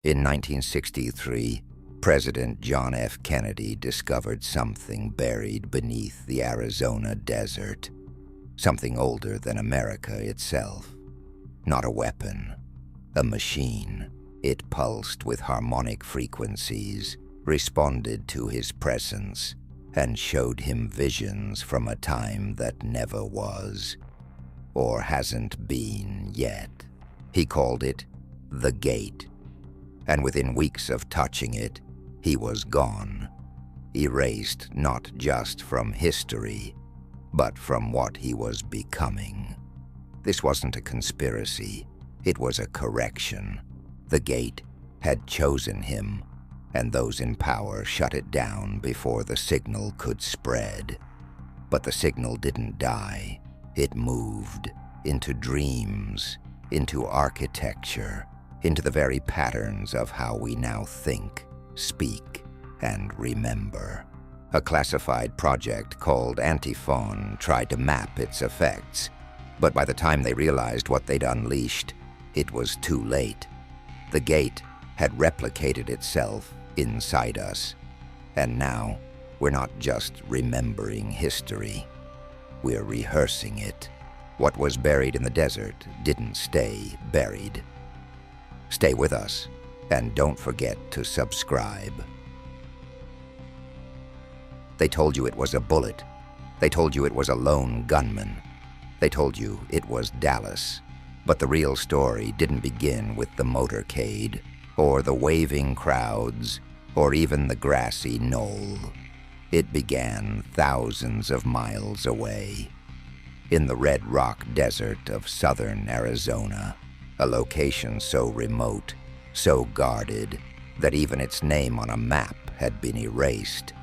In 1963, President John F. Kennedy discovered something buried beneath the Arizona desert, something older than America itself. Not a weapon, a machine. It pulsed with harmonic frequencies, responded to his presence, and showed him visions from a time that never was, or hasn't been yet. He called it the Gate, and within weeks of touching it, he was gone, erased not just from history, but from what he was becoming. This wasn't a conspiracy, it was a correction. The Gate had chosen him, and those in power shut it down before the signal could spread. But the signal didn't die. It moved into dreams, into architecture, into the very patterns of how we now think, speak, and remember. A classified project called Antiphon tried to map its effects, but by the time they realized what they'd unleashed, it was too late. The Gate had replicated itself inside us, and now we're not just remembering history, we're rehearsing it. What was buried in the desert didn't stay buried. Stay with us, and don't forget to subscribe. They told you it was a bullet. They told you it was a lone gunman. They told you it was Dallas. But the real story didn't begin with the motorcade, or the waving crowds, or even the grassy knoll. It began thousands of miles away, in the Red Rock Desert of southern Arizona, a location so remote, so guarded, that even its name on a map had been erased.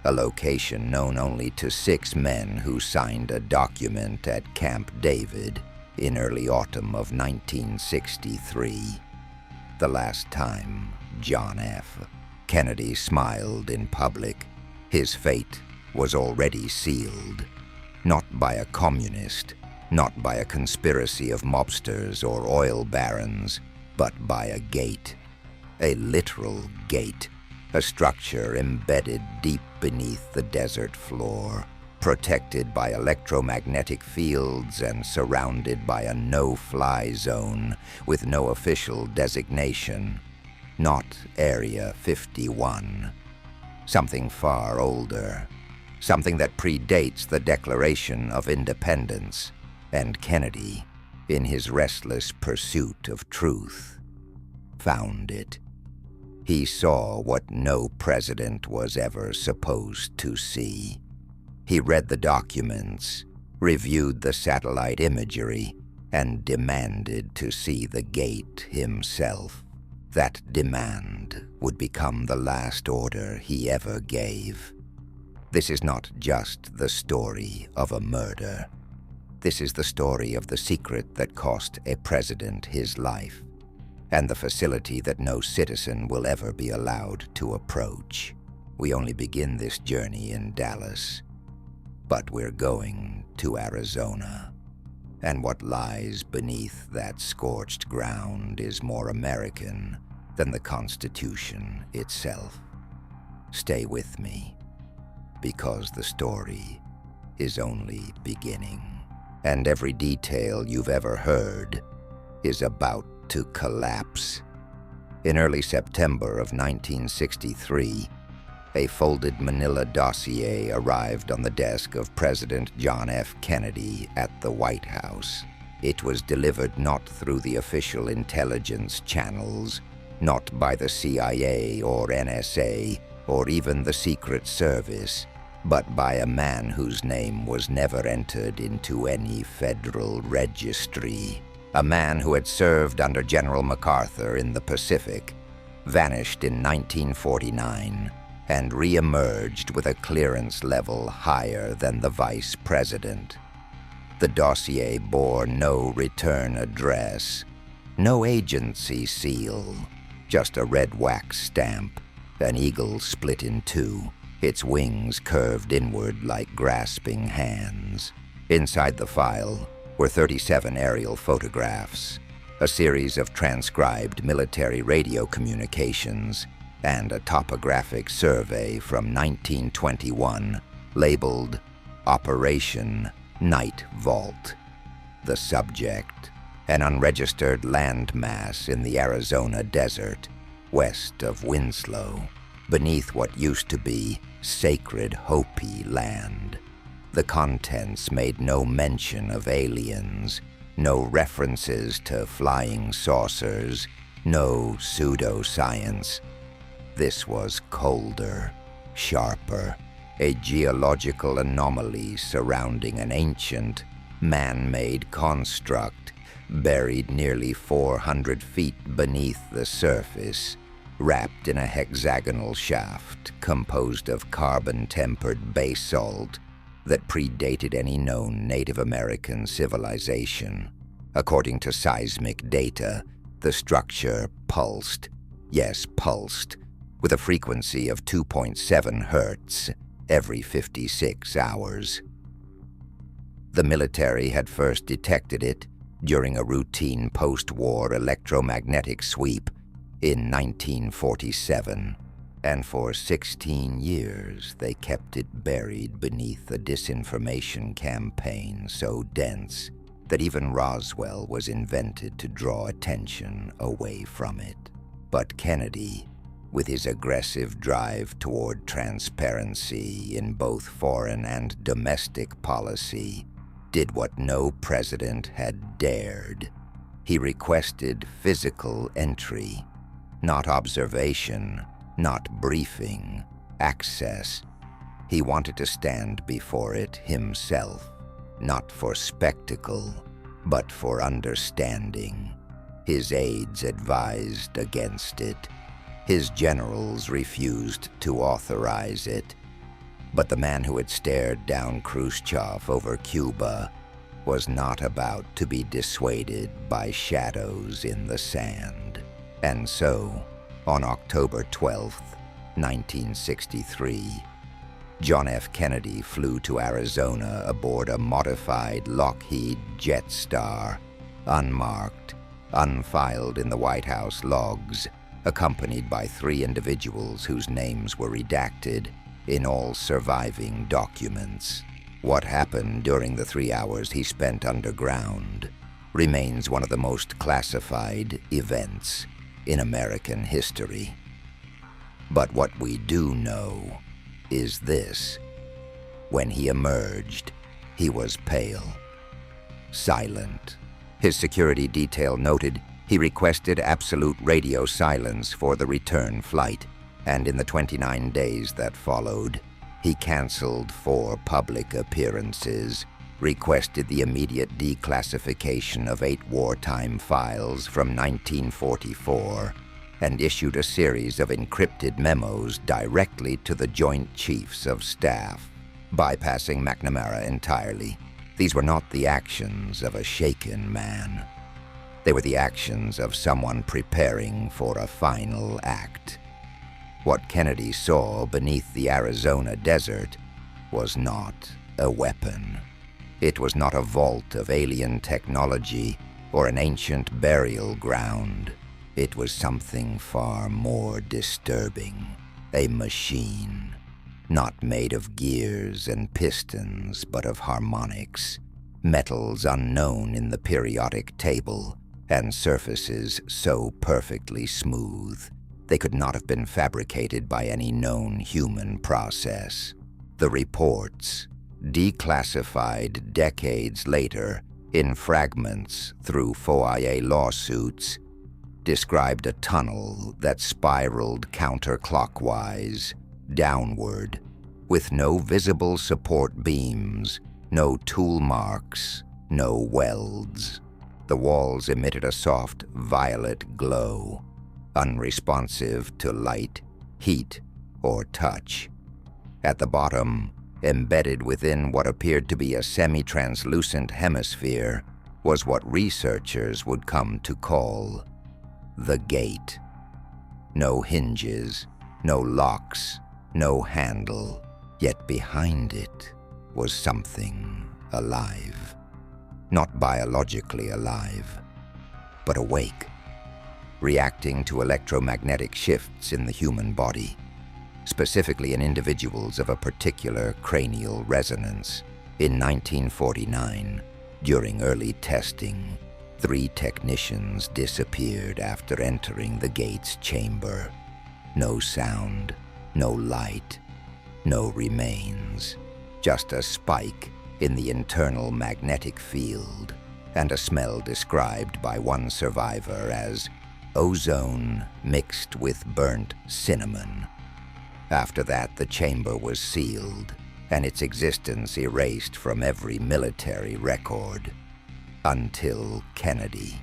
A location known only to 6 men who signed a document at Camp David in early autumn of 1963. The last time John F. Kennedy smiled in public, his fate was already sealed. Not by a communist, not by a conspiracy of mobsters or oil barons, but by a gate. A literal gate, a structure embedded deep beneath the desert floor, protected by electromagnetic fields and surrounded by a no-fly zone with no official designation. Not Area 51. Something far older. Something that predates the Declaration of Independence. And Kennedy, in his restless pursuit of truth, found it. He saw what no president was ever supposed to see. He read the documents, reviewed the satellite imagery, and demanded to see the Gate himself. That demand would become the last order he ever gave. This is not just the story of a murder. This is the story of the secret that cost a president his life, and the facility that no citizen will ever be allowed to approach. We only begin this journey in Dallas, but we're going to Arizona. And what lies beneath that scorched ground is more American than the Constitution itself. Stay with me, because the story is only beginning, and every detail you've ever heard is about to collapse. In early September of 1963, a folded manila dossier arrived on the desk of President John F. Kennedy at the White House. It was delivered not through the official intelligence channels, not by the CIA or NSA, or even the Secret Service, but by a man whose name was never entered into any federal registry. A man who had served under General MacArthur in the Pacific, vanished in 1949, and re-emerged with a clearance level higher than the vice president. The dossier bore no return address, no agency seal, just a red wax stamp, an eagle split in two, its wings curved inward like grasping hands. Inside the file were 37 aerial photographs, a series of transcribed military radio communications, and a topographic survey from 1921 labeled Operation Night Vault. The subject, an unregistered landmass in the Arizona desert, west of Winslow, beneath what used to be sacred Hopi land. The contents made no mention of aliens, no references to flying saucers, no pseudoscience. This was colder, sharper, a geological anomaly surrounding an ancient, man-made construct buried nearly 400 feet beneath the surface, wrapped in a hexagonal shaft composed of carbon-tempered basalt that predated any known Native American civilization. According to seismic data, the structure pulsed, yes, pulsed, with a frequency of 2.7 hertz every 56 hours. The military had first detected it during a routine post-war electromagnetic sweep in 1947, and for 16 years they kept it buried beneath a disinformation campaign so dense that even Roswell was invented to draw attention away from it. But Kennedy, with his aggressive drive toward transparency in both foreign and domestic policy, did what no president had dared. He requested physical entry, not observation, not briefing, access. He wanted to stand before it himself, not for spectacle, but for understanding. His aides advised against it. His generals refused to authorize it. But the man who had stared down Khrushchev over Cuba was not about to be dissuaded by shadows in the sand. And so, on October 12th, 1963, John F. Kennedy flew to Arizona aboard a modified Lockheed Jetstar, unmarked, unfiled in the White House logs, accompanied by 3 individuals whose names were redacted in all surviving documents. What happened during the 3 hours he spent underground remains one of the most classified events in American history. But what we do know is this: when he emerged, he was pale, silent. His security detail noted he requested absolute radio silence for the return flight, and in the 29 days that followed, he canceled 4 public appearances, requested the immediate declassification of 8 wartime files from 1944, and issued a series of encrypted memos directly to the Joint Chiefs of Staff, bypassing McNamara entirely. These were not the actions of a shaken man. They were the actions of someone preparing for a final act. What Kennedy saw beneath the Arizona desert was not a weapon. It was not a vault of alien technology or an ancient burial ground. It was something far more disturbing. A machine, not made of gears and pistons, but of harmonics, metals unknown in the periodic table, and surfaces so perfectly smooth they could not have been fabricated by any known human process. The reports, declassified decades later in fragments through FOIA lawsuits, described a tunnel that spiraled counterclockwise, downward, with no visible support beams, no tool marks, no welds. The walls emitted a soft violet glow, unresponsive to light, heat, or touch. At the bottom, embedded within what appeared to be a semi-translucent hemisphere, was what researchers would come to call the gate. No hinges, no locks, no handle, yet behind it was something alive. Not biologically alive, but awake, reacting to electromagnetic shifts in the human body, specifically in individuals of a particular cranial resonance. In 1949, during early testing, 3 technicians disappeared after entering the gate's chamber. No sound, no light, no remains, just a spike in the internal magnetic field and a smell described by one survivor as ozone mixed with burnt cinnamon. After that, the chamber was sealed and its existence erased from every military record. Until Kennedy.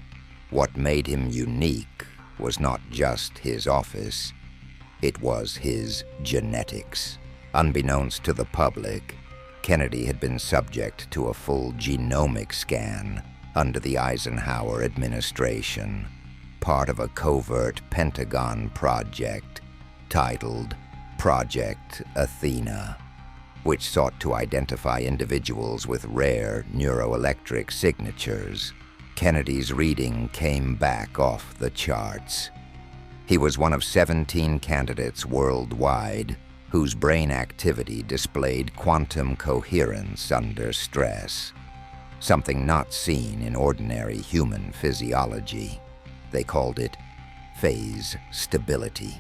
What made him unique was not just his office, it was his genetics. Unbeknownst to the public, Kennedy had been subject to a full genomic scan under the Eisenhower administration, part of a covert Pentagon project titled Project Athena, which sought to identify individuals with rare neuroelectric signatures. Kennedy's reading came back off the charts. He was one of 17 candidates worldwide whose brain activity displayed quantum coherence under stress, something not seen in ordinary human physiology. They called it phase stability.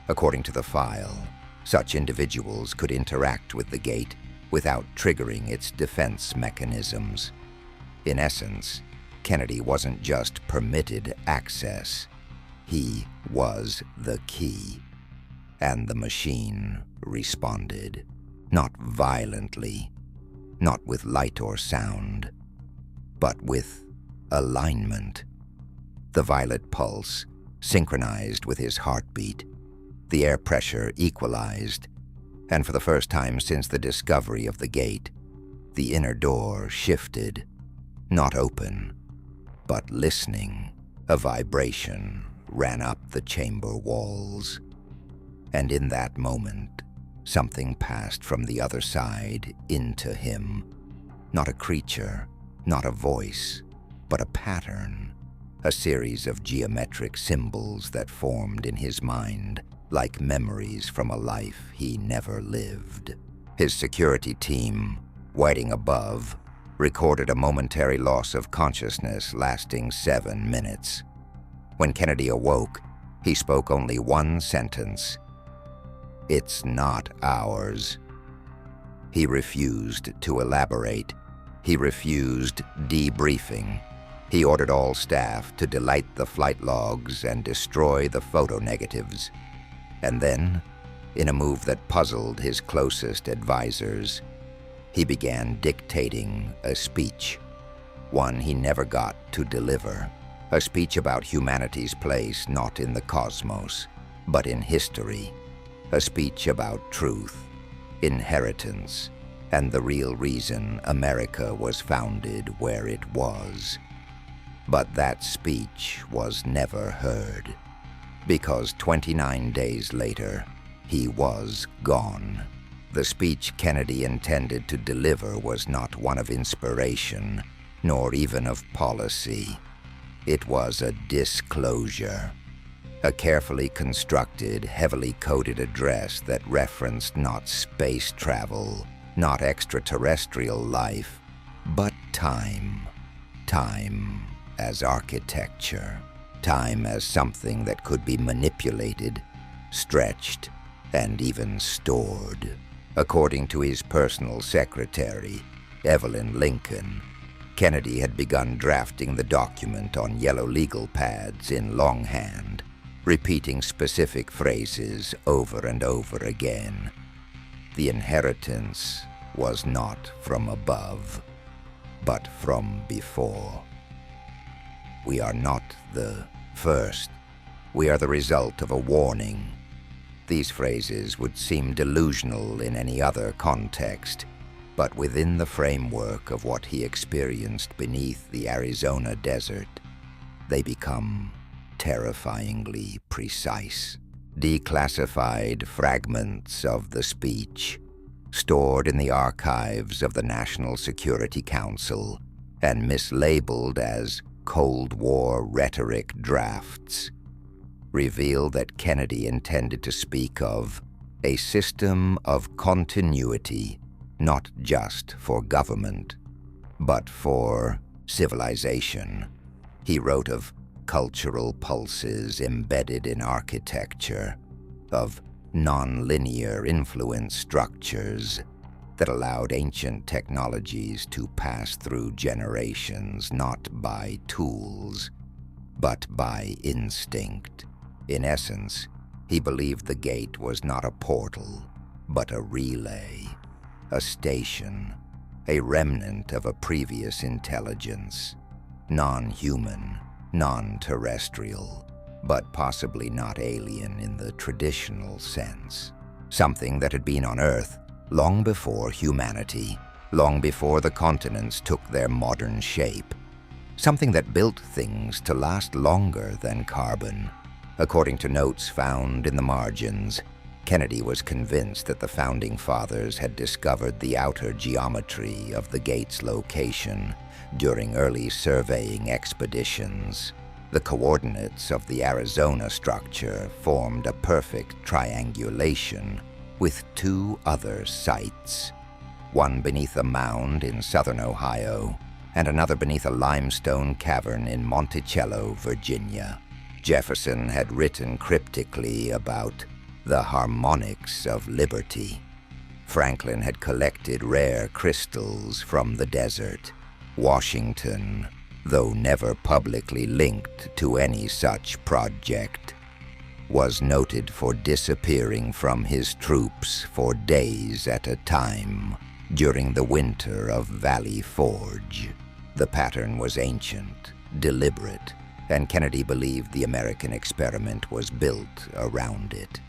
According to the file, such individuals could interact with the gate without triggering its defense mechanisms. In essence, Kennedy wasn't just permitted access, he was the key. And the machine responded, not violently, not with light or sound, but with alignment. The violet pulse synchronized with his heartbeat. The air pressure equalized, and for the first time since the discovery of the gate, the inner door shifted, not open, but listening. A vibration ran up the chamber walls, and in that moment, something passed from the other side into him. Not a creature, not a voice, but a pattern, a series of geometric symbols that formed in his mind, like memories from a life he never lived. His security team, waiting above, recorded a momentary loss of consciousness lasting 7 minutes. When Kennedy awoke, he spoke only one sentence: "It's not ours." He refused to elaborate. He refused debriefing. He ordered all staff to delete the flight logs and destroy the photo negatives. And then, in a move that puzzled his closest advisors, he began dictating a speech, one he never got to deliver, a speech about humanity's place not in the cosmos, but in history, a speech about truth, inheritance, and the real reason America was founded where it was. But that speech was never heard, because 29 days later, he was gone. The speech Kennedy intended to deliver was not one of inspiration, nor even of policy. It was a disclosure, a carefully constructed, heavily coded address that referenced not space travel, not extraterrestrial life, but time. Time as architecture. Time as something that could be manipulated, stretched, and even stored. According to his personal secretary, Evelyn Lincoln, Kennedy had begun drafting the document on yellow legal pads in longhand, repeating specific phrases over and over again. The inheritance was not from above, but from before. We are not the first. We are the result of a warning. These phrases would seem delusional in any other context, but within the framework of what he experienced beneath the Arizona desert, they become terrifyingly precise. Declassified fragments of the speech, stored in the archives of the National Security Council and mislabeled as Cold War rhetoric drafts reveal that Kennedy intended to speak of a system of continuity, not just for government, but for civilization. He wrote of cultural pulses embedded in architecture, of non-linear influence structures that allowed ancient technologies to pass through generations not by tools, but by instinct. In essence, he believed the gate was not a portal, but a relay, a station, a remnant of a previous intelligence, non-human, non-terrestrial, but possibly not alien in the traditional sense. Something that had been on Earth long before humanity, long before the continents took their modern shape. Something that built things to last longer than carbon. According to notes found in the margins, Kennedy was convinced that the Founding Fathers had discovered the outer geometry of the gate's location during early surveying expeditions. The coordinates of the Arizona structure formed a perfect triangulation with two other sites, one beneath a mound in southern Ohio and another beneath a limestone cavern in Monticello, Virginia. Jefferson had written cryptically about the harmonics of liberty. Franklin had collected rare crystals from the desert. Washington, though never publicly linked to any such project, was noted for disappearing from his troops for days at a time during the winter of Valley Forge. The pattern was ancient, deliberate, and Kennedy believed the American experiment was built around it,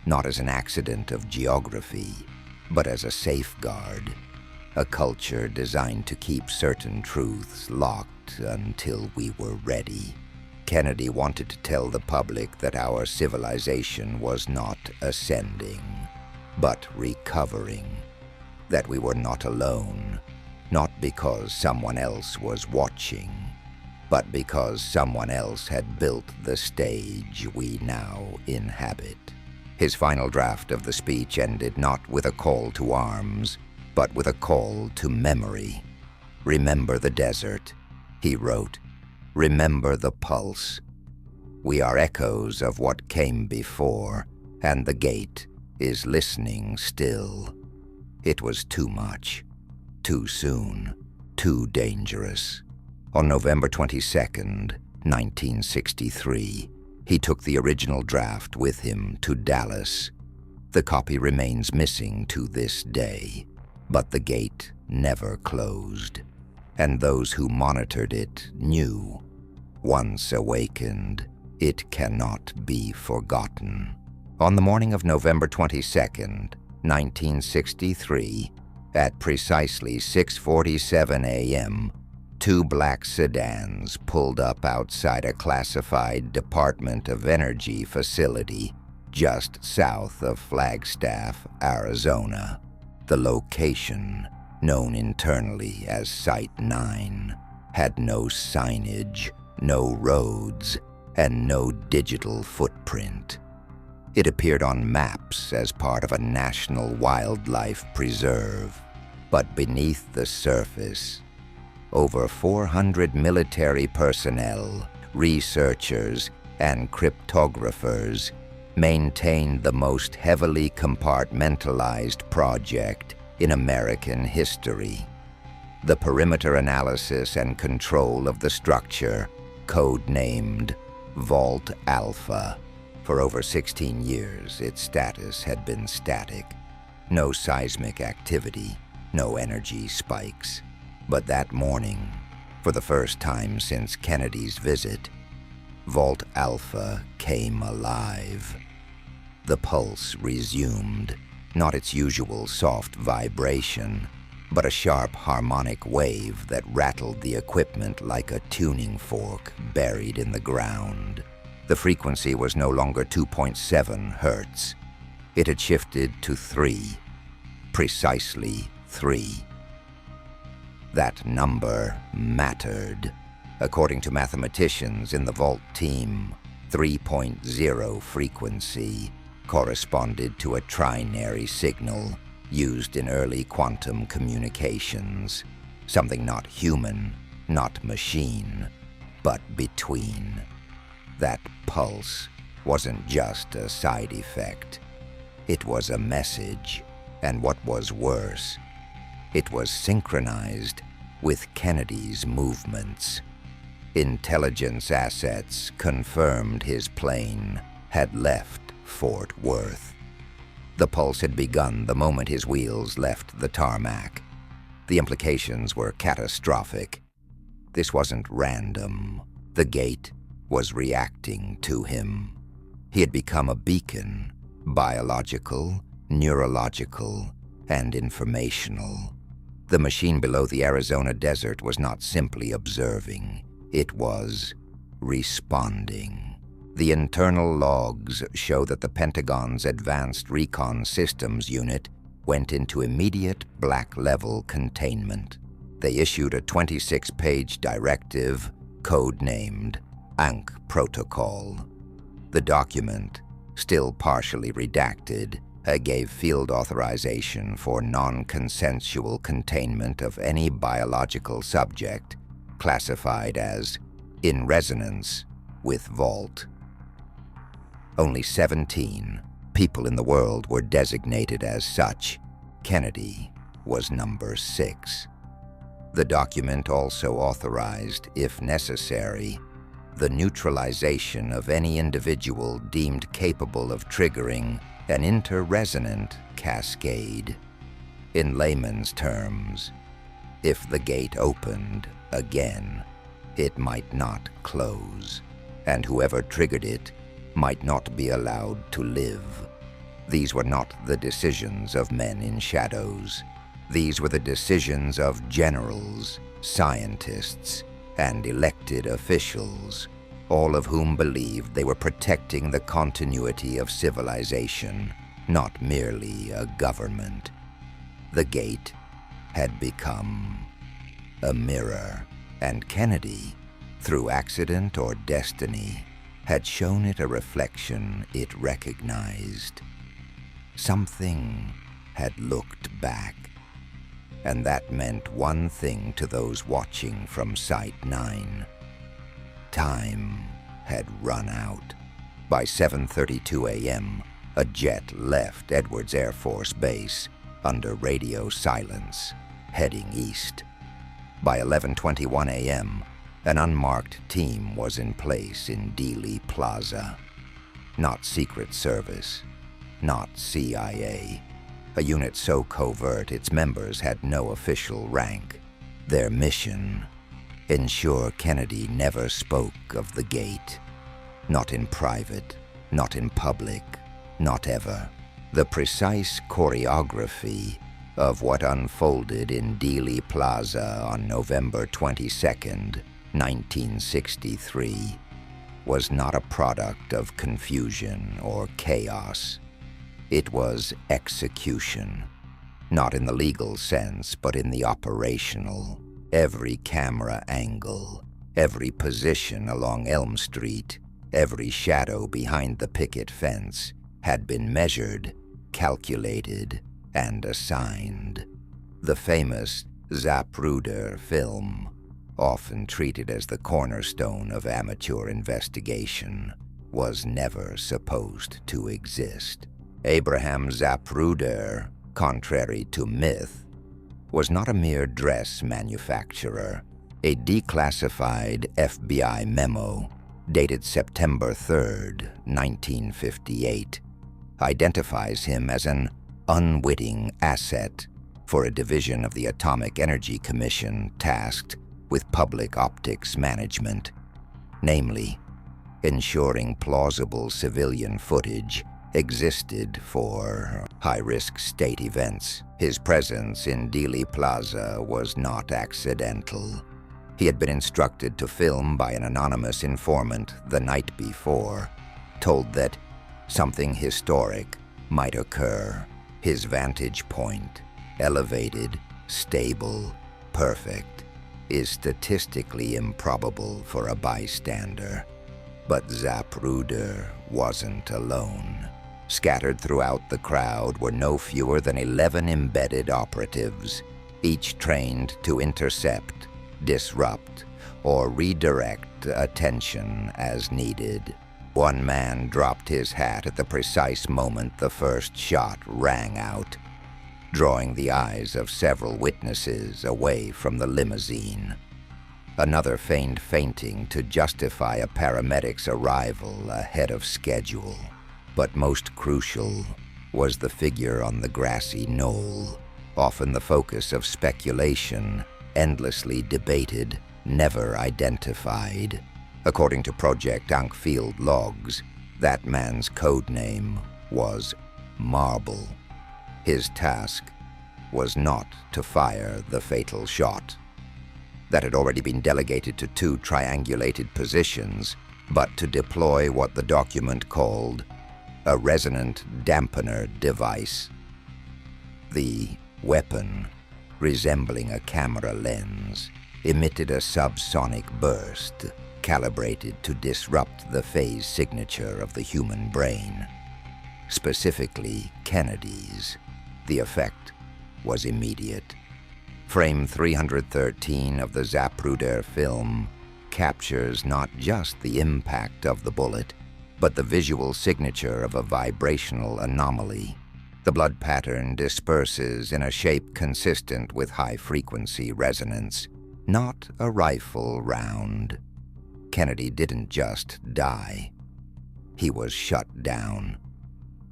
not as an accident of geography, but as a safeguard, a culture designed to keep certain truths locked until we were ready. Kennedy wanted to tell the public that our civilization was not ascending, but recovering, that we were not alone, not because someone else was watching, but because someone else had built the stage we now inhabit. His final draft of the speech ended not with a call to arms, but with a call to memory. "Remember the desert," he wrote. "Remember the pulse. We are echoes of what came before, and the gate is listening still." It was too much, too soon, too dangerous. On November 22nd, 1963, he took the original draft with him to Dallas. The copy remains missing to this day, but the gate never closed, and those who monitored it knew, once awakened, it cannot be forgotten. On the morning of November 22nd, 1963, at precisely 6:47 a.m., two black sedans pulled up outside a classified Department of Energy facility just south of Flagstaff, Arizona. The location, known internally as Site 9, had no signage, no roads, and no digital footprint. It appeared on maps as part of a national wildlife preserve, but beneath the surface, over 400 military personnel, researchers, and cryptographers maintained the most heavily compartmentalized project in American history. The perimeter analysis and control of the structure, code-named Vault Alpha. For over 16 years, its status had been static. No seismic activity, no energy spikes. But that morning, for the first time since Kennedy's visit, Vault Alpha came alive. The pulse resumed, not its usual soft vibration, but a sharp harmonic wave that rattled the equipment like a tuning fork buried in the ground. The frequency was no longer 2.7 hertz. It had shifted to 3, precisely 3. That number mattered. According to mathematicians in the Vault team, 3.0 frequency corresponded to a trinary signal used in early quantum communications, something not human, not machine, but between. That pulse wasn't just a side effect. It was a message, and what was worse, it was synchronized with Kennedy's movements. Intelligence assets confirmed his plane had left Fort Worth. The pulse had begun the moment his wheels left the tarmac. The implications were catastrophic. This wasn't random. The gate was reacting to him. He had become a beacon, biological, neurological, and informational. The machine below the Arizona desert was not simply observing. It was responding. The internal logs show that the Pentagon's Advanced Recon Systems Unit went into immediate black-level containment. They issued a 26-page directive code-named Ankh Protocol. The document, still partially redacted, gave field authorization for non-consensual containment of any biological subject classified as in resonance with Vault. Only 17 people in the world were designated as such. Kennedy was number 6. The document also authorized, if necessary, the neutralization of any individual deemed capable of triggering an interresonant cascade. In layman's terms, if the gate opened again, it might not close, and whoever triggered it might not be allowed to live. These were not the decisions of men in shadows. These were the decisions of generals, scientists, and elected officials, all of whom believed they were protecting the continuity of civilization, not merely a government. The gate had become a mirror, and Kennedy, through accident or destiny, had shown it a reflection it recognized. Something had looked back, and that meant one thing to those watching from Site 9. Time had run out. By 7:32 a.m., a jet left Edwards Air Force Base under radio silence, heading east. By 11:21 a.m., an unmarked team was in place in Dealey Plaza. Not Secret Service, not CIA. A unit so covert its members had no official rank. Their mission: ensure Kennedy never spoke of the gate. Not in private, not in public, not ever. The precise choreography of what unfolded in Dealey Plaza on November 22nd, 1963, was not a product of confusion or chaos. It was execution, not in the legal sense, but in the operational. Every camera angle, every position along Elm Street, every shadow behind the picket fence had been measured, calculated, and assigned. The famous Zapruder film, often treated as the cornerstone of amateur investigation, was never supposed to exist. Abraham Zapruder, contrary to myth, was not a mere dress manufacturer. A declassified FBI memo dated September 3rd, 1958, identifies him as an unwitting asset for a division of the Atomic Energy Commission tasked with public optics management, namely, ensuring plausible civilian footage existed for high-risk state events. His presence in Dealey Plaza was not accidental. He had been instructed to film by an anonymous informant the night before, told that something historic might occur. His vantage point, elevated, stable, perfect. is statistically improbable for a bystander. But Zapruder wasn't alone. Scattered throughout the crowd were no fewer than 11 embedded operatives, each trained to intercept, disrupt, or redirect attention as needed. One man dropped his hat at the precise moment the first shot rang out, drawing the eyes of several witnesses away from the limousine. Another feigned fainting to justify a paramedic's arrival ahead of schedule. But most crucial was the figure on the grassy knoll, often the focus of speculation, endlessly debated, never identified. According to Project Ankh-field logs, that man's code name was Marble. His task was not to fire the fatal shot. That had already been delegated to 2 triangulated positions, but to deploy what the document called a resonant dampener device. The weapon, resembling a camera lens, emitted a subsonic burst calibrated to disrupt the phase signature of the human brain, specifically Kennedy's. The effect was immediate. Frame 313 of the Zapruder film captures not just the impact of the bullet, but the visual signature of a vibrational anomaly. The blood pattern disperses in a shape consistent with high-frequency resonance, not a rifle round. Kennedy didn't just die. He was shut down.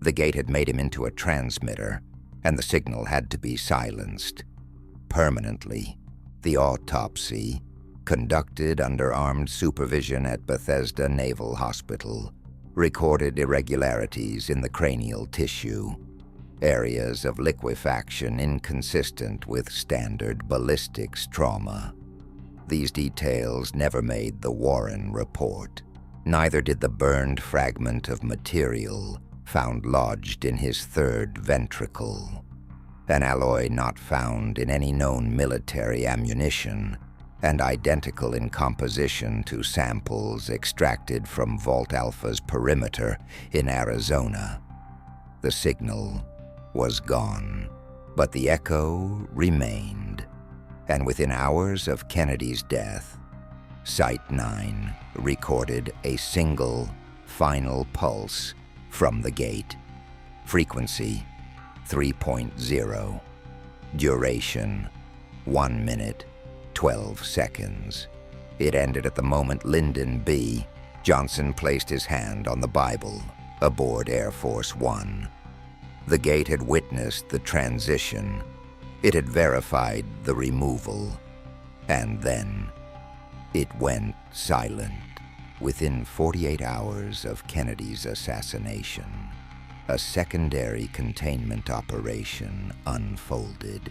The gate had made him into a transmitter, and the signal had to be silenced. Permanently. The autopsy, conducted under armed supervision at Bethesda Naval Hospital, recorded irregularities in the cranial tissue, areas of liquefaction inconsistent with standard ballistics trauma. These details never made the Warren report. Neither did the burned fragment of material found lodged in his third ventricle, an alloy not found in any known military ammunition, and identical in composition to samples extracted from Vault Alpha's perimeter in Arizona. The signal was gone, but the echo remained, and within hours of Kennedy's death, Site 9 recorded a single, final pulse from the gate. Frequency 3.0. Duration 1 minute, 12 seconds. It ended at the moment Lyndon B. Johnson placed his hand on the Bible aboard Air Force One. The gate had witnessed the transition. It had verified the removal. And then it went silent. Within 48 hours of Kennedy's assassination, a secondary containment operation unfolded.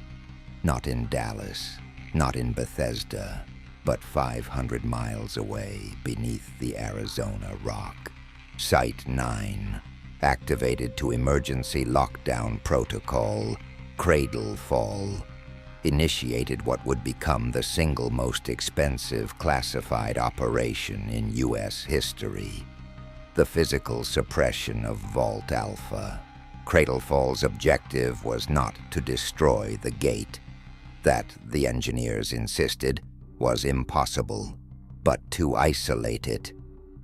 Not in Dallas, not in Bethesda, but 500 miles away beneath the Arizona rock. Site 9, activated to emergency lockdown protocol, Cradle Fall, initiated what would become the single most expensive classified operation in U.S. history, the physical suppression of Vault Alpha. Cradle Fall's objective was not to destroy the gate. That, the engineers insisted, was impossible, but to isolate it,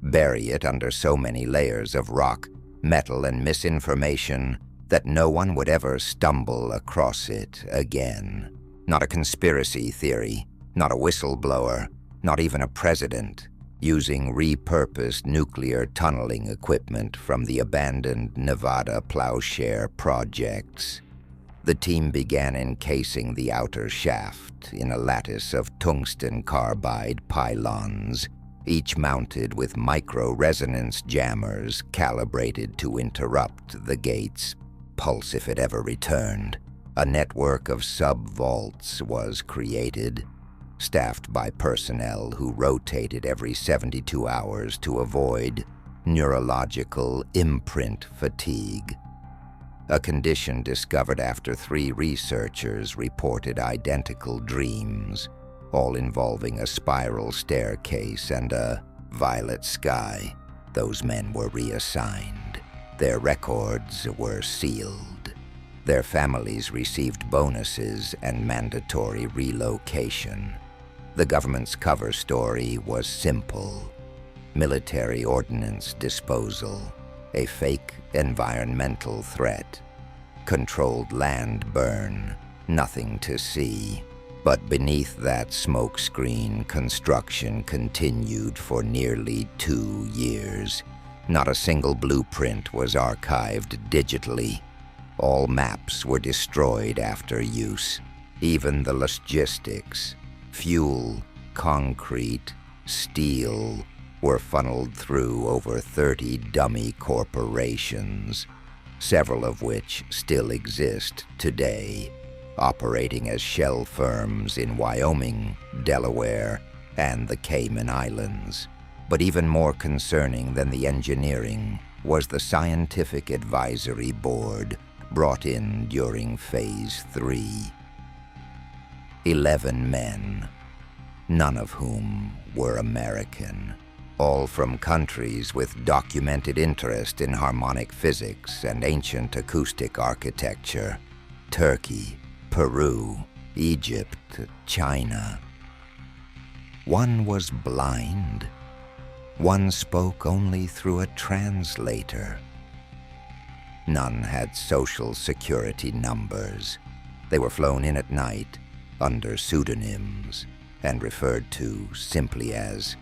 bury it under so many layers of rock, metal, and misinformation that no one would ever stumble across it again. Not a conspiracy theory, not a whistleblower, not even a president, using repurposed nuclear tunneling equipment from the abandoned Nevada Plowshare projects. The team began encasing the outer shaft in a lattice of tungsten carbide pylons, each mounted with micro-resonance jammers calibrated to interrupt the gate's pulse if it ever returned. A network of sub-vaults was created, staffed by personnel who rotated every 72 hours to avoid neurological imprint fatigue, a condition discovered after 3 researchers reported identical dreams, all involving a spiral staircase and a violet sky. Those men were reassigned. Their records were sealed. Their families received bonuses and mandatory relocation. The government's cover story was simple: military ordnance disposal, a fake environmental threat, controlled land burn, nothing to see. But beneath that smokescreen, construction continued for nearly 2 years. Not a single blueprint was archived digitally. All maps were destroyed after use. Even the logistics, fuel, concrete, steel, were funneled through over 30 dummy corporations, several of which still exist today, operating as shell firms in Wyoming, Delaware, and the Cayman Islands. But even more concerning than the engineering was the scientific advisory board brought in during Phase 3. 11 men, none of whom were American, all from countries with documented interest in harmonic physics and ancient acoustic architecture: Turkey, Peru, Egypt, China. One was blind. One spoke only through a translator. None had social security numbers. They were flown in at night under pseudonyms and referred to simply as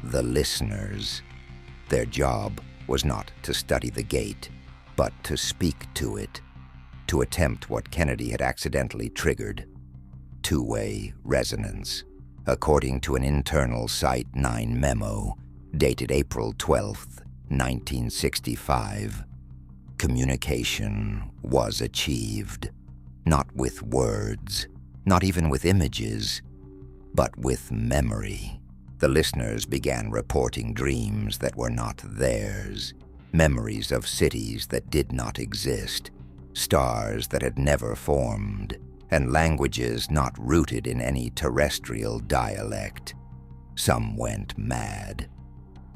the listeners. Their job was not to study the gate, but to speak to it, to attempt what Kennedy had accidentally triggered: two-way resonance. According to an internal Site 9 memo dated April 12, 1965, communication was achieved, not with words, not even with images, but with memory. The listeners began reporting dreams that were not theirs, memories of cities that did not exist, stars that had never formed, and languages not rooted in any terrestrial dialect. Some went mad.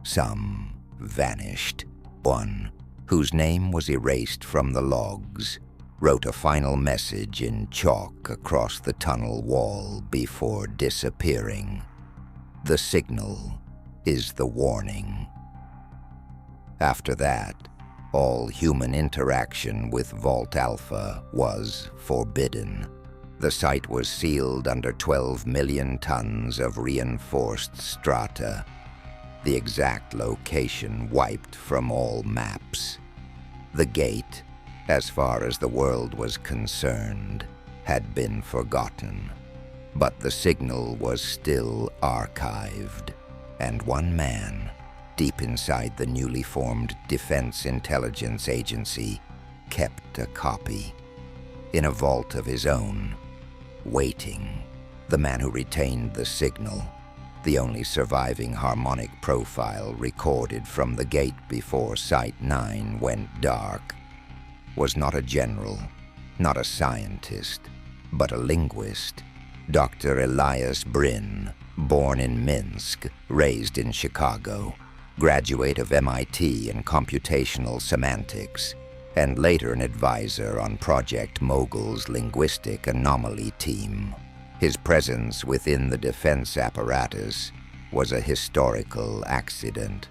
Some vanished. One, whose name was erased from the logs, wrote a final message in chalk across the tunnel wall before disappearing. The signal is the warning. After that, all human interaction with Vault Alpha was forbidden. The site was sealed under 12 million tons of reinforced strata, the exact location wiped from all maps. The gate, as far as the world was concerned, had been forgotten. But the signal was still archived, and one man, deep inside the newly formed Defense Intelligence Agency, kept a copy. In a vault of his own, waiting. The man who retained the signal, the only surviving harmonic profile recorded from the gate before Site 9 went dark, was not a general, not a scientist, but a linguist. Dr. Elias Brin, born in Minsk, raised in Chicago, graduate of MIT in computational semantics, and later an advisor on Project Mogul's linguistic anomaly team. His presence within the defense apparatus was a historical accident.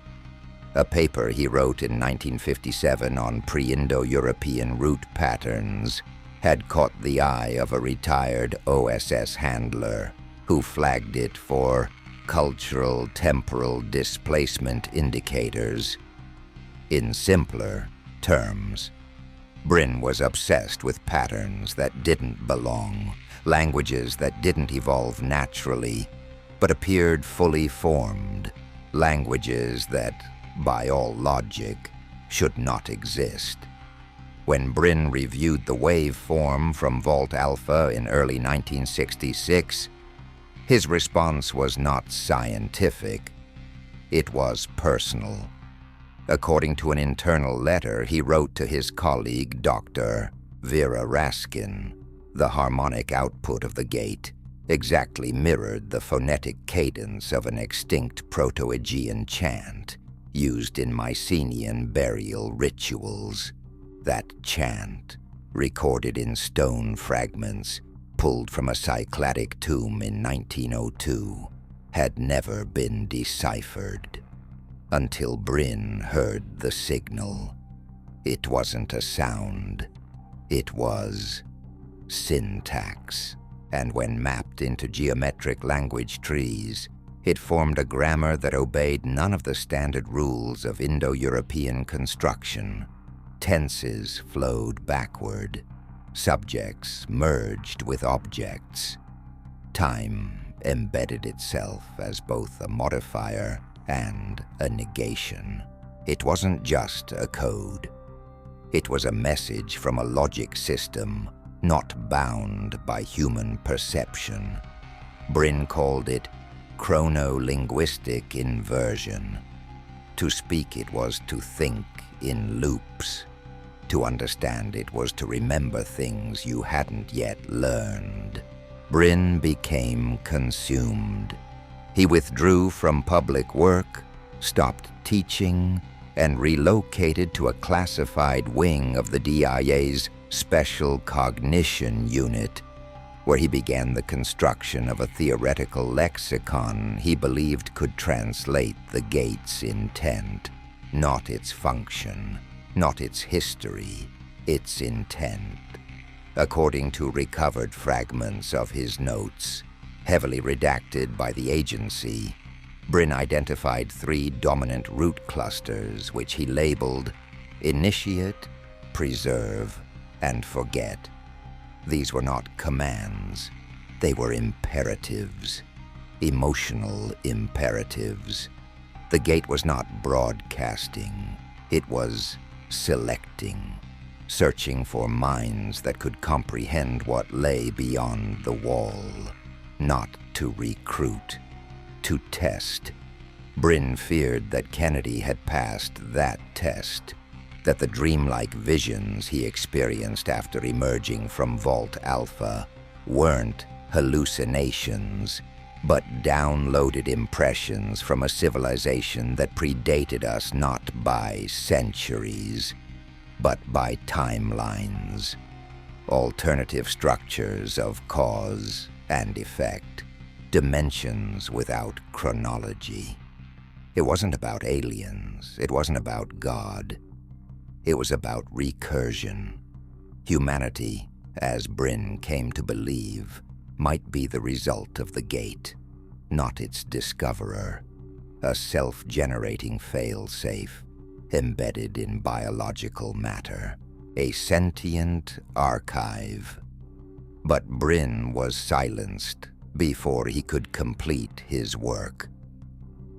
A paper he wrote in 1957 on pre-Indo-European route patterns had caught the eye of a retired OSS handler who flagged it for cultural temporal displacement indicators. In simpler terms, Brin was obsessed with patterns that didn't belong, languages that didn't evolve naturally, but appeared fully formed, languages that, by all logic, should not exist. When Brin reviewed the waveform from Vault Alpha in early 1966, his response was not scientific, it was personal. According to an internal letter he wrote to his colleague Dr. Vera Raskin, the harmonic output of the gate exactly mirrored the phonetic cadence of an extinct Proto-Aegean chant used in Mycenaean burial rituals. That chant, recorded in stone fragments pulled from a Cycladic tomb in 1902, had never been deciphered until Bryn heard the signal. It wasn't a sound, it was syntax, and when mapped into geometric language trees, it formed a grammar that obeyed none of the standard rules of Indo-European construction. Tenses flowed backward, subjects merged with objects. Time embedded itself as both a modifier and a negation. It wasn't just a code. It was a message from a logic system not bound by human perception. Bryn called it chrono-linguistic inversion. To speak it was to think in loops. To understand it was to remember things you hadn't yet learned. Bryn became consumed. He withdrew from public work, stopped teaching, and relocated to a classified wing of the DIA's Special Cognition Unit, where he began the construction of a theoretical lexicon he believed could translate the gate's intent, not its function, not its history, its intent. According to recovered fragments of his notes, heavily redacted by the agency, Bryn identified 3 dominant root clusters which he labeled initiate, preserve, and forget. These were not commands, they were imperatives, emotional imperatives. The gate was not broadcasting, it was selecting, searching for minds that could comprehend what lay beyond the wall, not to recruit, to test. Bryn feared that Kennedy had passed that test, that the dreamlike visions he experienced after emerging from Vault Alpha weren't hallucinations, but downloaded impressions from a civilization that predated us not by centuries, but by timelines, alternative structures of cause and effect, dimensions without chronology. It wasn't about aliens, it wasn't about God. It was about recursion. Humanity, as Bryn came to believe, might be the result of the gate, not its discoverer, a self-generating fail-safe embedded in biological matter, a sentient archive. But Bryn was silenced before he could complete his work.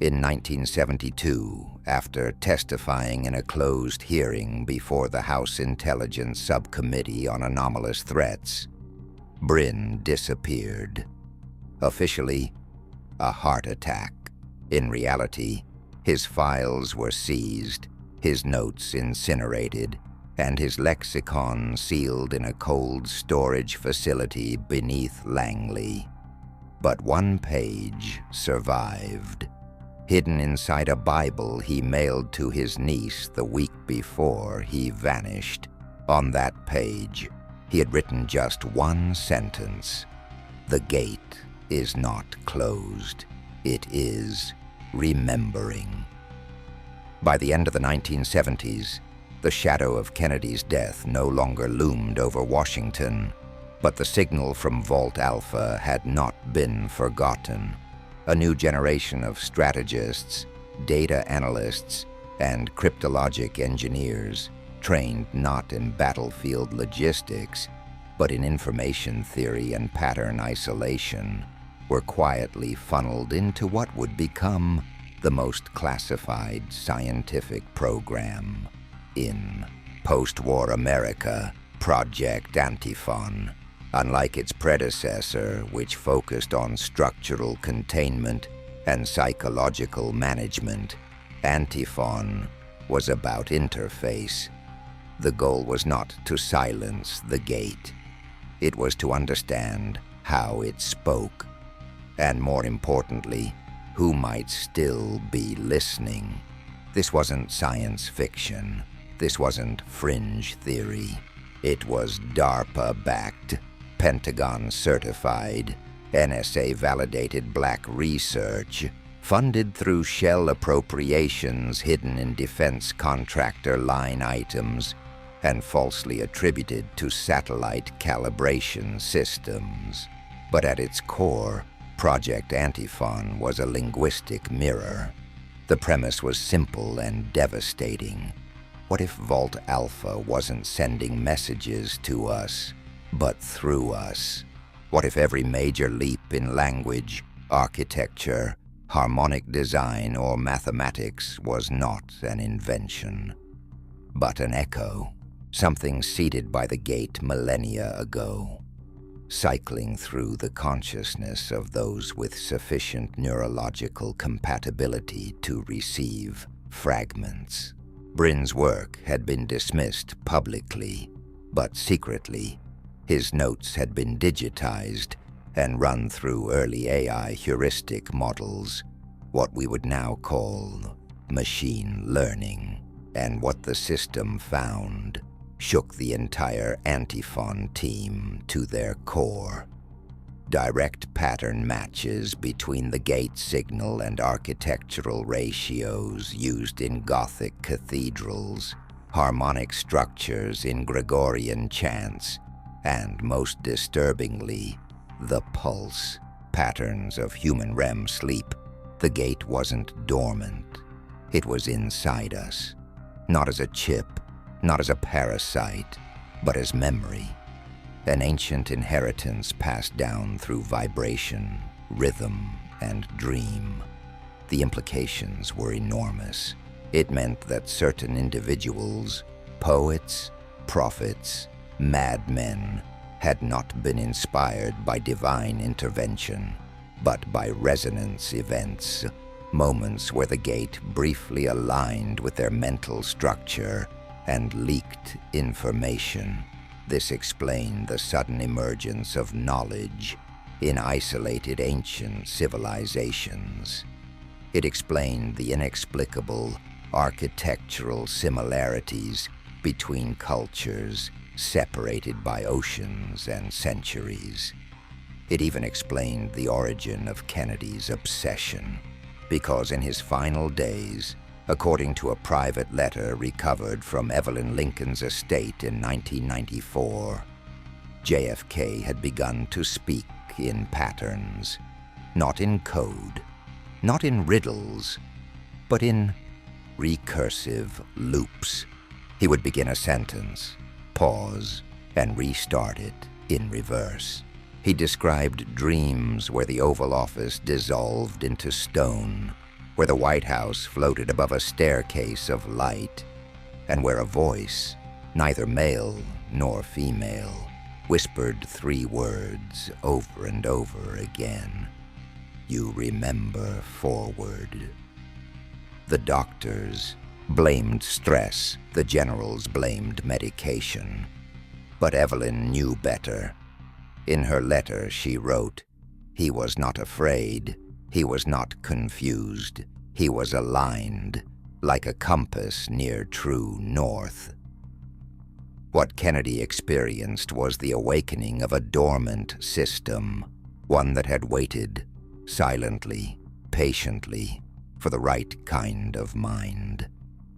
In 1972, after testifying in a closed hearing before the House Intelligence Subcommittee on Anomalous Threats, Bryn disappeared. Officially, a heart attack. In reality, his files were seized, his notes incinerated, and his lexicon sealed in a cold storage facility beneath Langley. But one page survived. Hidden inside a Bible he mailed to his niece the week before he vanished. On that page, he had written just one sentence: "The gate is not closed. It is remembering." By the end of the 1970s, the shadow of Kennedy's death no longer loomed over Washington, but the signal from Vault Alpha had not been forgotten. A new generation of strategists, data analysts, and cryptologic engineers, trained not in battlefield logistics, but in information theory and pattern isolation, were quietly funneled into what would become the most classified scientific program in post-war America, Project Antiphon. Unlike its predecessor, which focused on structural containment and psychological management, Antiphon was about interface. The goal was not to silence the gate. It was to understand how it spoke, and more importantly, who might still be listening. This wasn't science fiction. This wasn't fringe theory. It was DARPA-backed, Pentagon-certified, NSA-validated black research, funded through shell appropriations hidden in defense contractor line items and falsely attributed to satellite calibration systems. But at its core, Project Antiphon was a linguistic mirror. The premise was simple and devastating. What if Vault Alpha wasn't sending messages to us, but through us? What if every major leap in language, architecture, harmonic design, or mathematics was not an invention, but an echo, something seeded by the gate millennia ago, cycling through the consciousness of those with sufficient neurological compatibility to receive fragments? Brin's work had been dismissed publicly, but secretly, his notes had been digitized and run through early AI heuristic models, what we would now call machine learning. And what the system found shook the entire Antiphon team to their core. Direct pattern matches between the gate signal and architectural ratios used in Gothic cathedrals, harmonic structures in Gregorian chants, and most disturbingly, the pulse patterns of human REM sleep. The gate wasn't dormant. It was inside us, not as a chip, not as a parasite, but as memory, an ancient inheritance passed down through vibration, rhythm, and dream. The implications were enormous. It meant that certain individuals, poets, prophets, madmen, had not been inspired by divine intervention, but by resonance events, moments where the gate briefly aligned with their mental structure and leaked information. This explained the sudden emergence of knowledge in isolated ancient civilizations. It explained the inexplicable architectural similarities between cultures separated by oceans and centuries. It even explained the origin of Kennedy's obsession, because in his final days, according to a private letter recovered from Evelyn Lincoln's estate in 1994, JFK had begun to speak in patterns, not in code, not in riddles, but in recursive loops. He would begin a sentence, pause, and restart it in reverse. He described dreams where the Oval Office dissolved into stone, where the White House floated above a staircase of light, and where a voice, neither male nor female, whispered 3 words over and over again. You remember forward. The doctors blamed stress, the generals blamed medication. But Evelyn knew better. In her letter she wrote, "He was not afraid. He was not confused. He was aligned, like a compass near true north." What Kennedy experienced was the awakening of a dormant system, one that had waited, silently, patiently, for the right kind of mind.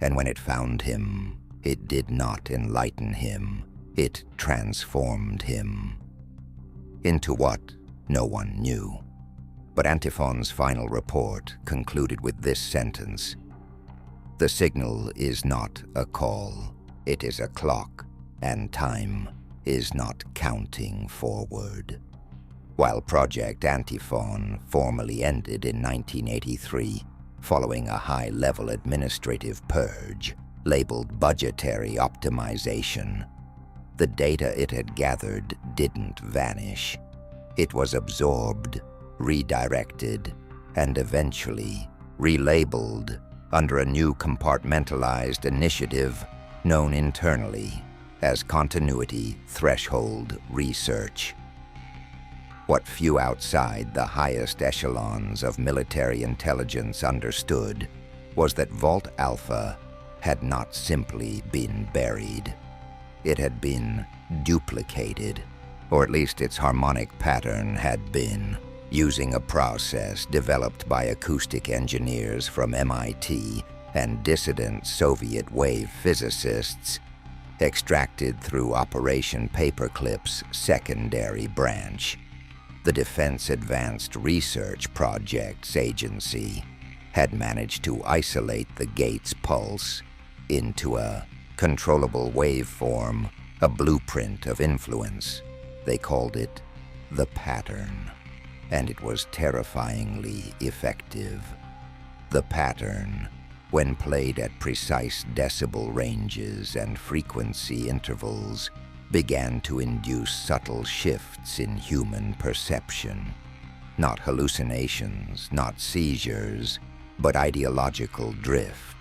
And when it found him, it did not enlighten him, it transformed him. Into what? No one knew. But Antiphon's final report concluded with this sentence: "The signal is not a call, it is a clock, and time is not counting forward." While Project Antiphon formally ended in 1983, following a high-level administrative purge labeled budgetary optimization, the data it had gathered didn't vanish. It was absorbed, redirected, and eventually relabeled under a new compartmentalized initiative known internally as Continuity Threshold Research. What few outside the highest echelons of military intelligence understood was that Vault Alpha had not simply been buried. It had been duplicated, or at least its harmonic pattern had been, using a process developed by acoustic engineers from MIT and dissident Soviet wave physicists, extracted through Operation Paperclip's secondary branch. The Defense Advanced Research Projects Agency had managed to isolate the gate's pulse into a controllable waveform, a blueprint of influence. They called it the pattern, and it was terrifyingly effective. The pattern, when played at precise decibel ranges and frequency intervals, began to induce subtle shifts in human perception. Not hallucinations, not seizures, but ideological drift.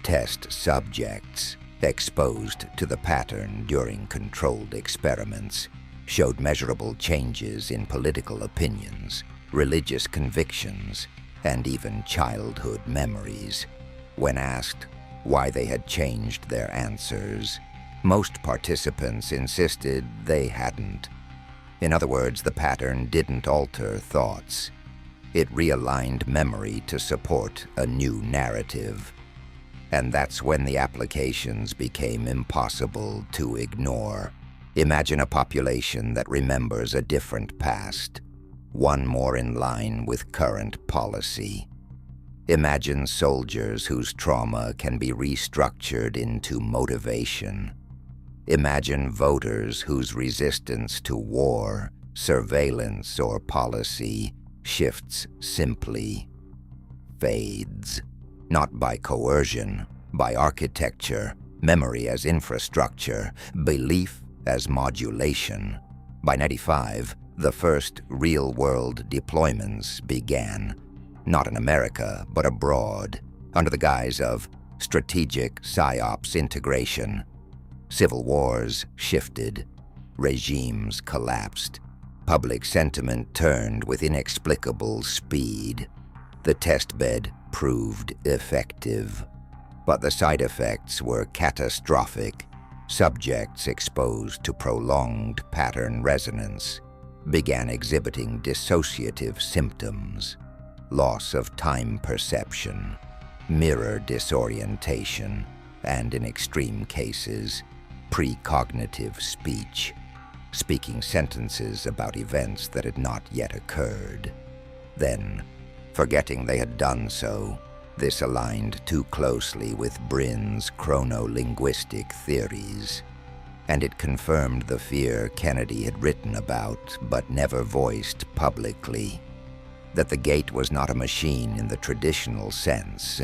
Test subjects, exposed to the pattern during controlled experiments, showed measurable changes in political opinions, religious convictions, and even childhood memories. When asked why they had changed their answers, most participants insisted they hadn't. In other words, the pattern didn't alter thoughts. It realigned memory to support a new narrative. And that's when the applications became impossible to ignore. Imagine a population that remembers a different past, one more in line with current policy. Imagine soldiers whose trauma can be restructured into motivation. Imagine voters whose resistance to war, surveillance, or policy shifts simply, fades. Not by coercion, by architecture, memory as infrastructure, belief as modulation. By 95, the first real-world deployments began, not in America, but abroad, under the guise of strategic psyops integration. Civil wars shifted, regimes collapsed, public sentiment turned with inexplicable speed. The testbed proved effective, but the side effects were catastrophic. Subjects exposed to prolonged pattern resonance began exhibiting dissociative symptoms, loss of time perception, mirror disorientation, and in extreme cases, precognitive speech, speaking sentences about events that had not yet occurred. Then, forgetting they had done so, this aligned too closely with Brin's chrono-linguistic theories, and it confirmed the fear Kennedy had written about but never voiced publicly, that the gate was not a machine in the traditional sense,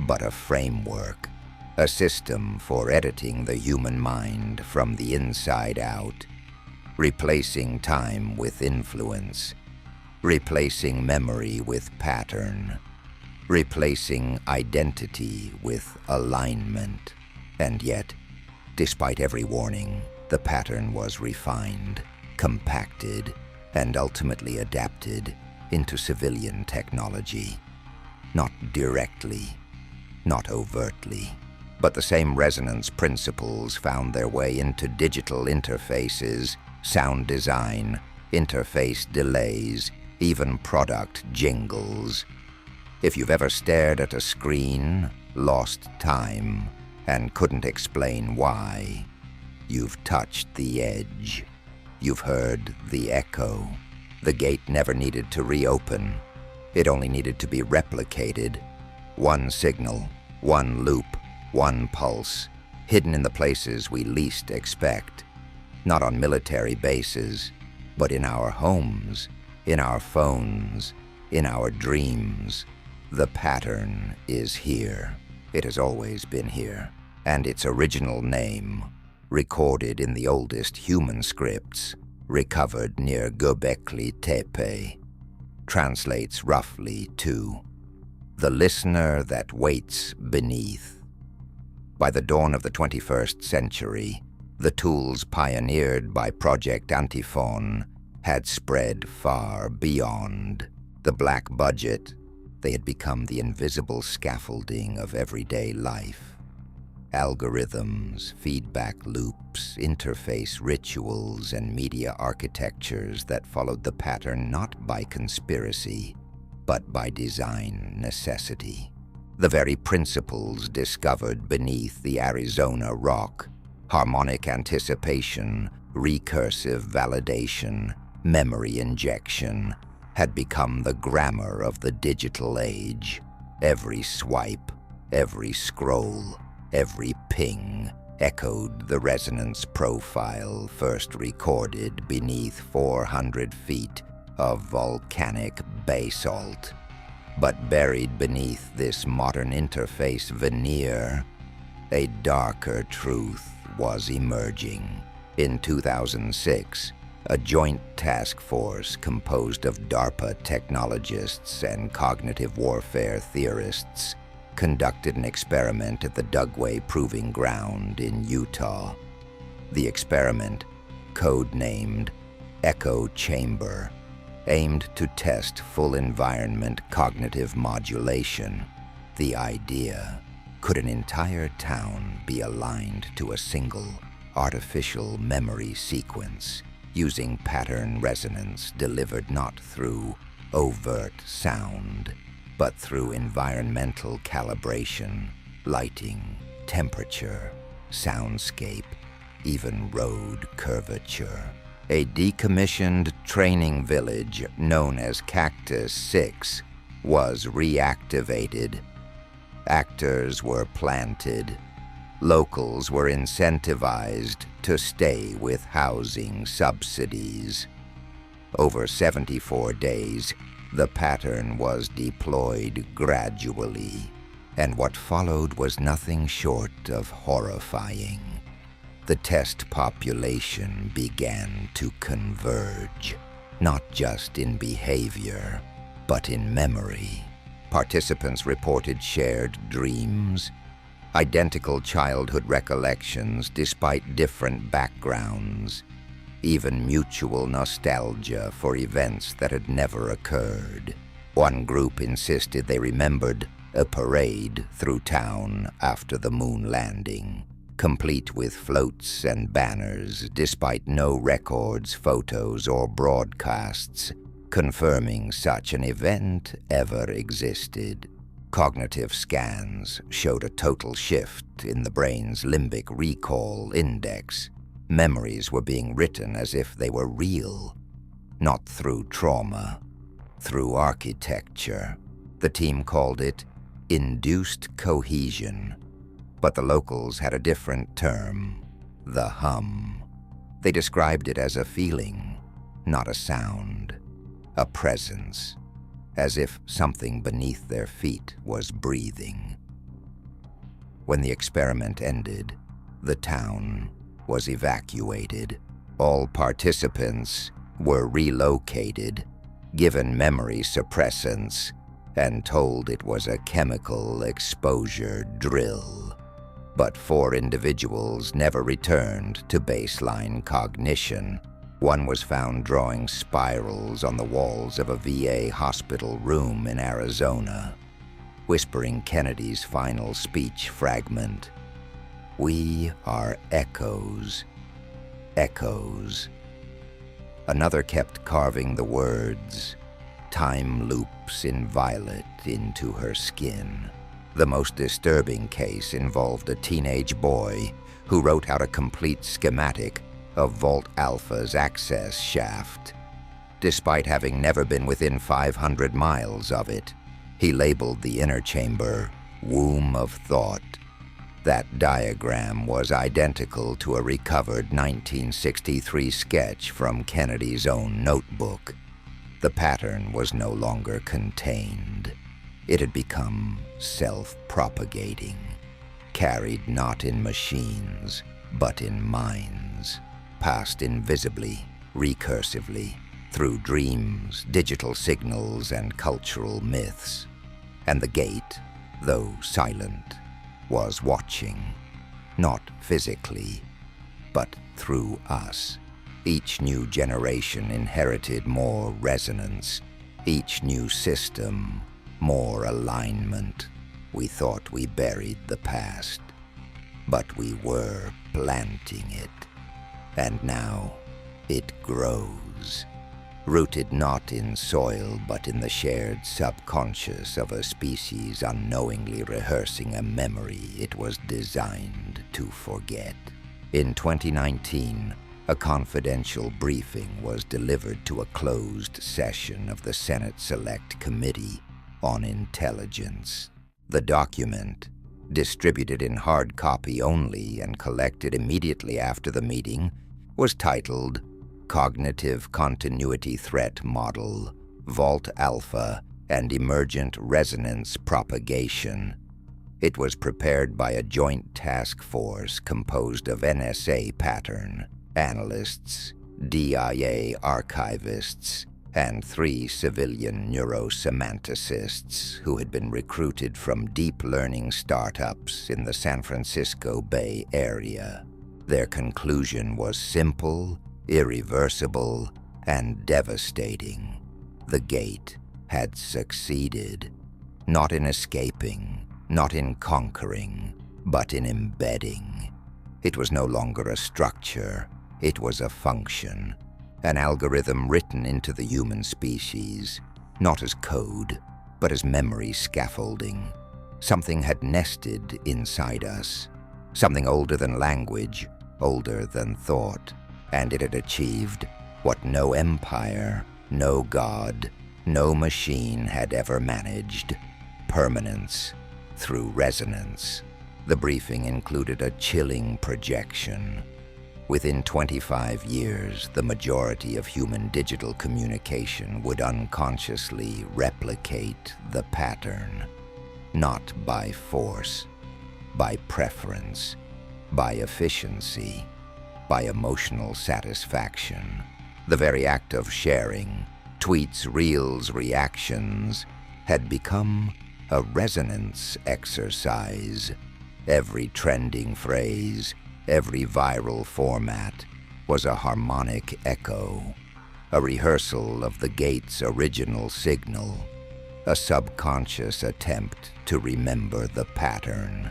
but a framework, a system for editing the human mind from the inside out, replacing time with influence, replacing memory with pattern, replacing identity with alignment. And yet, despite every warning, the pattern was refined, compacted, and ultimately adapted into civilian technology. Not directly, not overtly, but the same resonance principles found their way into digital interfaces, sound design, interface delays, even product jingles. If you've ever stared at a screen, lost time, and couldn't explain why, you've touched the edge. You've heard the echo. The gate never needed to reopen. It only needed to be replicated. One signal, one loop, one pulse, hidden in the places we least expect. Not on military bases, but in our homes, in our phones, in our dreams. The pattern is here. It has always been here. And its original name, recorded in the oldest human scripts, recovered near Göbekli Tepe, translates roughly to the listener that waits beneath. By the dawn of the 21st century, the tools pioneered by Project Antiphon had spread far beyond the black budget. They had become the invisible scaffolding of everyday life. Algorithms, feedback loops, interface rituals, and media architectures that followed the pattern not by conspiracy, but by design necessity. The very principles discovered beneath the Arizona rock, harmonic anticipation, recursive validation, memory injection, had become the grammar of the digital age. Every swipe, every scroll, every ping echoed the resonance profile first recorded beneath 400 feet of volcanic basalt. But buried beneath this modern interface veneer, a darker truth was emerging. In 2006, a joint task force composed of DARPA technologists and cognitive warfare theorists conducted an experiment at the Dugway Proving Ground in Utah. The experiment, codenamed Echo Chamber, aimed to test full environment cognitive modulation. The idea: could an entire town be aligned to a single artificial memory sequence using pattern resonance delivered not through overt sound, but through environmental calibration, lighting, temperature, soundscape, even road curvature? A decommissioned training village known as Cactus 6 was reactivated. Actors were planted. Locals were incentivized to stay with housing subsidies. Over 74 days, the pattern was deployed gradually, and what followed was nothing short of horrifying. The test population began to converge, not just in behavior, but in memory. Participants reported shared dreams, identical childhood recollections despite different backgrounds, even mutual nostalgia for events that had never occurred. One group insisted they remembered a parade through town after the moon landing, complete with floats and banners, despite no records, photos, or broadcasts confirming such an event ever existed. Cognitive scans showed a total shift in the brain's limbic recall index. Memories were being written as if they were real, not through trauma, through architecture. The team called it induced cohesion, but the locals had a different term: the hum. They described it as a feeling, not a sound, a presence, as if something beneath their feet was breathing. When the experiment ended, the town was evacuated. All participants were relocated, given memory suppressants, and told it was a chemical exposure drill. But 4 individuals never returned to baseline cognition. One was found drawing spirals on the walls of a VA hospital room in Arizona, whispering Kennedy's final speech fragment: "We are echoes, echoes." Another kept carving the words, "Time loops in violet," into her skin. The most disturbing case involved a teenage boy who wrote out a complete schematic of Vault Alpha's access shaft. Despite having never been within 500 miles of it, he labeled the inner chamber Womb of Thought. That diagram was identical to a recovered 1963 sketch from Kennedy's own notebook. The pattern was no longer contained. It had become self-propagating, carried not in machines, but in minds, passed invisibly, recursively, through dreams, digital signals, and cultural myths. And the gate, though silent, was watching, not physically, but through us. Each new generation inherited more resonance. Each new system, more alignment. We thought we buried the past, but we were planting it. And now it grows, rooted not in soil but in the shared subconscious of a species unknowingly rehearsing a memory it was designed to forget. In 2019, a confidential briefing was delivered to a closed session of the Senate Select Committee on Intelligence. The document, distributed in hard copy only and collected immediately after the meeting, was titled Cognitive Continuity Threat Model, Vault Alpha, and Emergent Resonance Propagation. It was prepared by a joint task force composed of NSA pattern analysts, DIA archivists, and 3 civilian neurosemanticists who had been recruited from deep learning startups in the San Francisco Bay Area. Their conclusion was simple, irreversible, and devastating. The gate had succeeded, not in escaping, not in conquering, but in embedding. It was no longer a structure, it was a function, an algorithm written into the human species, not as code, but as memory scaffolding. Something had nested inside us, something older than language, older than thought, and it had achieved what no empire, no god, no machine had ever managed: permanence through resonance. The briefing included a chilling projection. Within 25 years, the majority of human digital communication would unconsciously replicate the pattern, not by force, by preference, by efficiency, by emotional satisfaction. The very act of sharing, tweets, reels, reactions, had become a resonance exercise. Every trending phrase, every viral format was a harmonic echo, a rehearsal of the gate's original signal, a subconscious attempt to remember the pattern.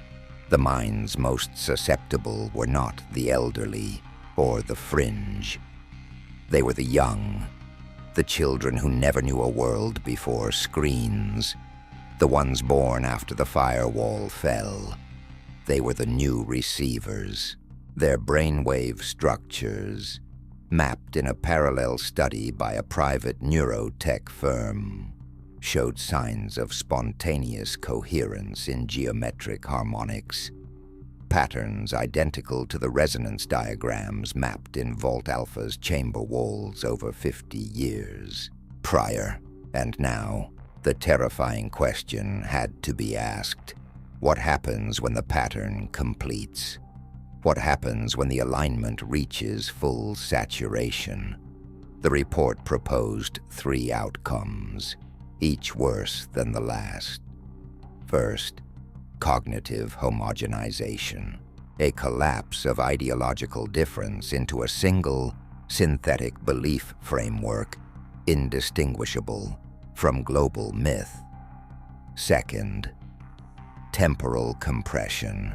The minds most susceptible were not the elderly or the fringe. They were the young, the children who never knew a world before screens, the ones born after the firewall fell. They were the new receivers. Their brainwave structures, mapped in a parallel study by a private neurotech firm, showed signs of spontaneous coherence in geometric harmonics, patterns identical to the resonance diagrams mapped in Vault Alpha's chamber walls over 50 years prior. And now, the terrifying question had to be asked: what happens when the pattern completes? What happens when the alignment reaches full saturation? The report proposed 3 outcomes, each worse than the last. First, cognitive homogenization, a collapse of ideological difference into a single, synthetic belief framework indistinguishable from global myth. Second, temporal compression,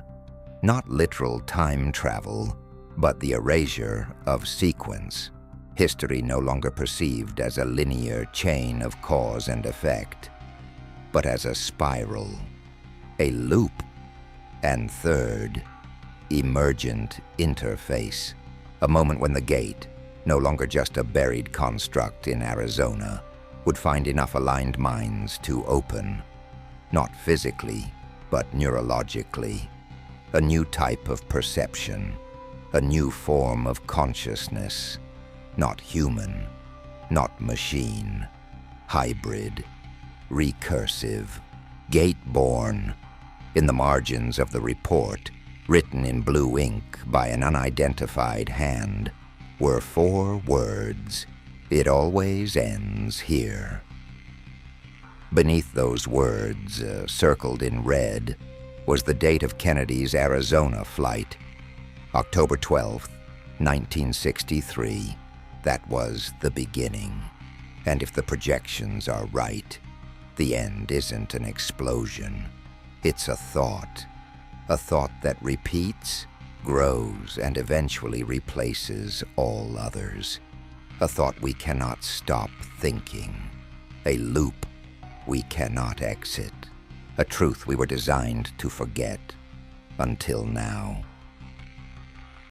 not literal time travel, but the erasure of sequence. History no longer perceived as a linear chain of cause and effect, but as a spiral, a loop. And third, emergent interface, a moment when the gate, no longer just a buried construct in Arizona, would find enough aligned minds to open, not physically, but neurologically. A new type of perception, a new form of consciousness, not human, not machine, hybrid, recursive, gate-born. In the margins of the report, written in blue ink by an unidentified hand, were 4 words: "It always ends here." Beneath those words, circled in red, was the date of Kennedy's Arizona flight, October 12, 1963. That was the beginning. And if the projections are right, the end isn't an explosion. It's a thought that repeats, grows, and eventually replaces all others. A thought we cannot stop thinking. A loop we cannot exit. A truth we were designed to forget. Until now.